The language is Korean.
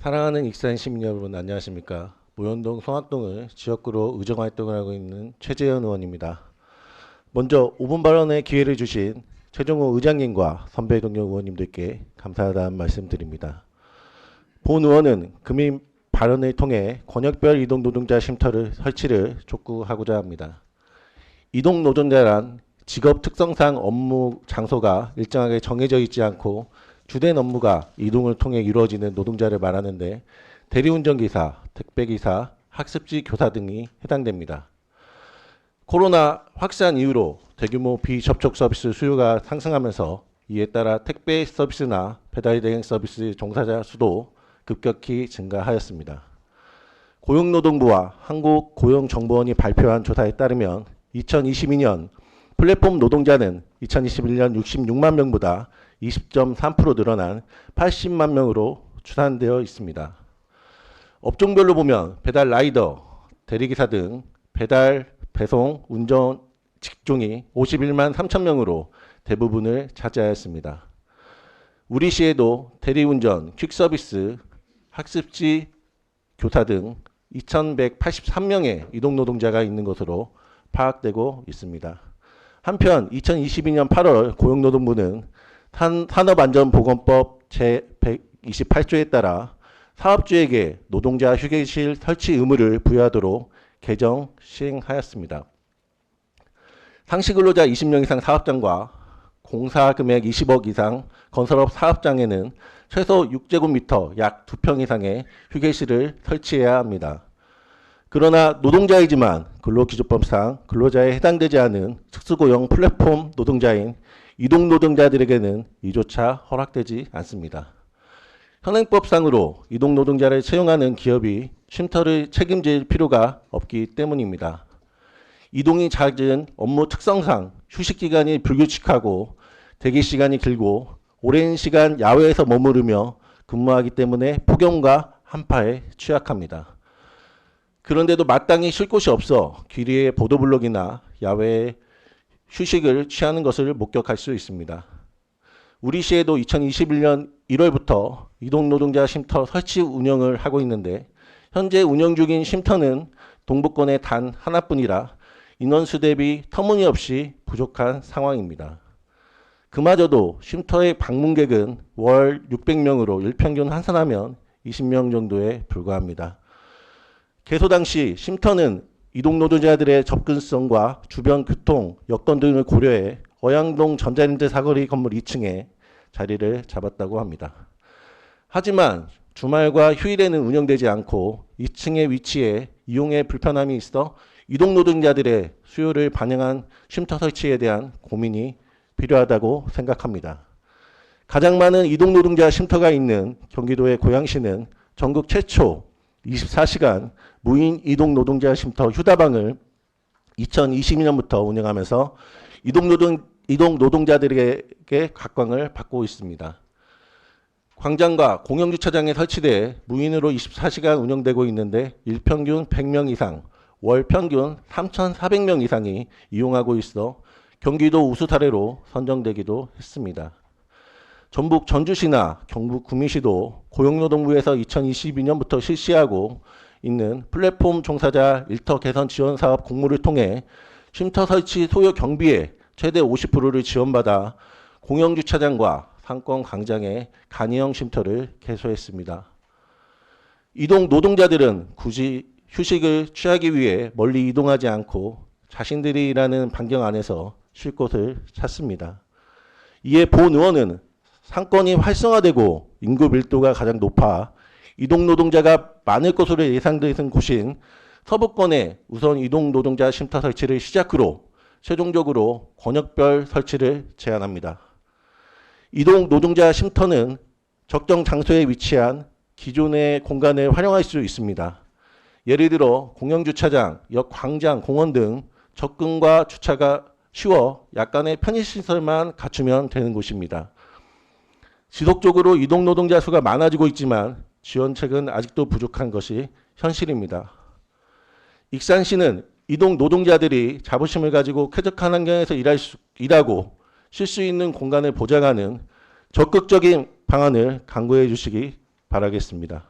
사랑하는 익산 시민 여러분 안녕하십니까. 모현동 송학동을 지역구로 의정활동을 하고 있는 최재현 의원입니다. 먼저 5분 발언의 기회를 주신 최종호 의장님과 선배 동료 의원님들께 감사하다는 말씀드립니다. 본 의원은 금일 발언을 통해 권역별 이동노동자 쉼터를 설치를 촉구하고자 합니다. 이동노동자란 직업 특성상 업무 장소가 일정하게 정해져 있지 않고 주된 업무가 이동을 통해 이루어지는 노동자를 말하는데 대리운전기사, 택배기사, 학습지 교사 등이 해당됩니다. 코로나 확산 이후로 대규모 비접촉 서비스 수요가 상승하면서 이에 따라 택배 서비스나 배달 대행 서비스 종사자 수도 급격히 증가하였습니다. 고용노동부와 한국고용정보원이 발표한 조사에 따르면 2022년 플랫폼 노동자는 2021년 66만 명보다 20.3% 늘어난 80만 명으로 추산되어 있습니다. 업종별로 보면 배달 라이더, 대리기사 등 배달, 배송, 운전 직종이 51만 3천 명으로 대부분을 차지하였습니다. 우리 시에도 대리운전, 퀵서비스, 학습지, 교사 등 2,183명의 이동노동자가 있는 것으로 파악되고 있습니다. 한편 2022년 8월 고용노동부는 산업안전보건법 제128조에 따라 사업주에게 노동자 휴게실 설치 의무를 부여하도록 개정 시행하였습니다. 상시근로자 20명 이상 사업장과 공사금액 20억 이상 건설업 사업장에는 최소 6제곱미터 약 2평 이상의 휴게실을 설치해야 합니다. 그러나 노동자이지만 근로기준법상 근로자에 해당되지 않은 특수고용 플랫폼 노동자인 이동노동자들에게는 이조차 허락되지 않습니다. 현행법상으로 이동노동자를 채용하는 기업이 쉼터를 책임질 필요가 없기 때문입니다. 이동이 잦은 업무 특성상 휴식기간이 불규칙하고 대기시간이 길고 오랜 시간 야외에서 머무르며 근무하기 때문에 폭염과 한파에 취약합니다. 그런데도 마땅히 쉴 곳이 없어 길 위의 보도블록이나 야외에 휴식을 취하는 것을 목격할 수 있습니다. 우리 시에도 2021년 1월부터 이동노동자 쉼터 설치 운영을 하고 있는데 현재 운영 중인 쉼터는 동부권에 단 하나뿐이라 인원수 대비 터무니없이 부족한 상황입니다. 그마저도 쉼터의 방문객은 월 600명으로 일평균 환산하면 20명 정도에 불과합니다. 개소 당시 쉼터는 이동노동자들의 접근성과 주변 교통, 여건 등을 고려해 어양동 전자랜드 사거리 건물 2층에 자리를 잡았다고 합니다. 하지만 주말과 휴일에는 운영되지 않고 2층에 위치해 이용에 불편함이 있어 이동노동자들의 수요를 반영한 쉼터 설치에 대한 고민이 필요하다고 생각합니다. 가장 많은 이동노동자 쉼터가 있는 경기도의 고양시는 전국 최초 24시간 무인 이동노동자 쉼터 휴다방을 2022년부터 운영하면서 이동노동자들에게 각광을 받고 있습니다. 광장과 공영주차장에 설치돼 무인으로 24시간 운영되고 있는데 일평균 100명 이상, 월 평균 3,400명 이상이 이용하고 있어 경기도 우수 사례로 선정되기도 했습니다. 전북 전주시나 경북 구미시도 고용노동부에서 2022년부터 실시하고 있는 플랫폼 종사자 일터 개선 지원 사업 공모를 통해 쉼터 설치 소요 경비의 최대 50%를 지원받아 공영주차장과 상권 광장에 간이형 쉼터를 개소했습니다. 이동 노동자들은 굳이 휴식을 취하기 위해 멀리 이동하지 않고 자신들이 일하는 반경 안에서 쉴 곳을 찾습니다. 이에 본 의원은 상권이 활성화되고 인구 밀도가 가장 높아 이동노동자가 많을 것으로 예상되는 곳인 서부권에 우선 이동노동자 쉼터 설치를 시작으로 최종적으로 권역별 설치를 제안합니다. 이동노동자 쉼터는 적정 장소에 위치한 기존의 공간을 활용할 수 있습니다. 예를 들어 공영주차장, 역 광장, 공원 등 접근과 주차가 쉬워 약간의 편의시설만 갖추면 되는 곳입니다. 지속적으로 이동노동자 수가 많아지고 있지만 지원책은 아직도 부족한 것이 현실입니다. 익산시는 이동노동자들이 자부심을 가지고 쾌적한 환경에서 일하고 쉴 수 있는 공간을 보장하는 적극적인 방안을 강구해 주시기 바라겠습니다.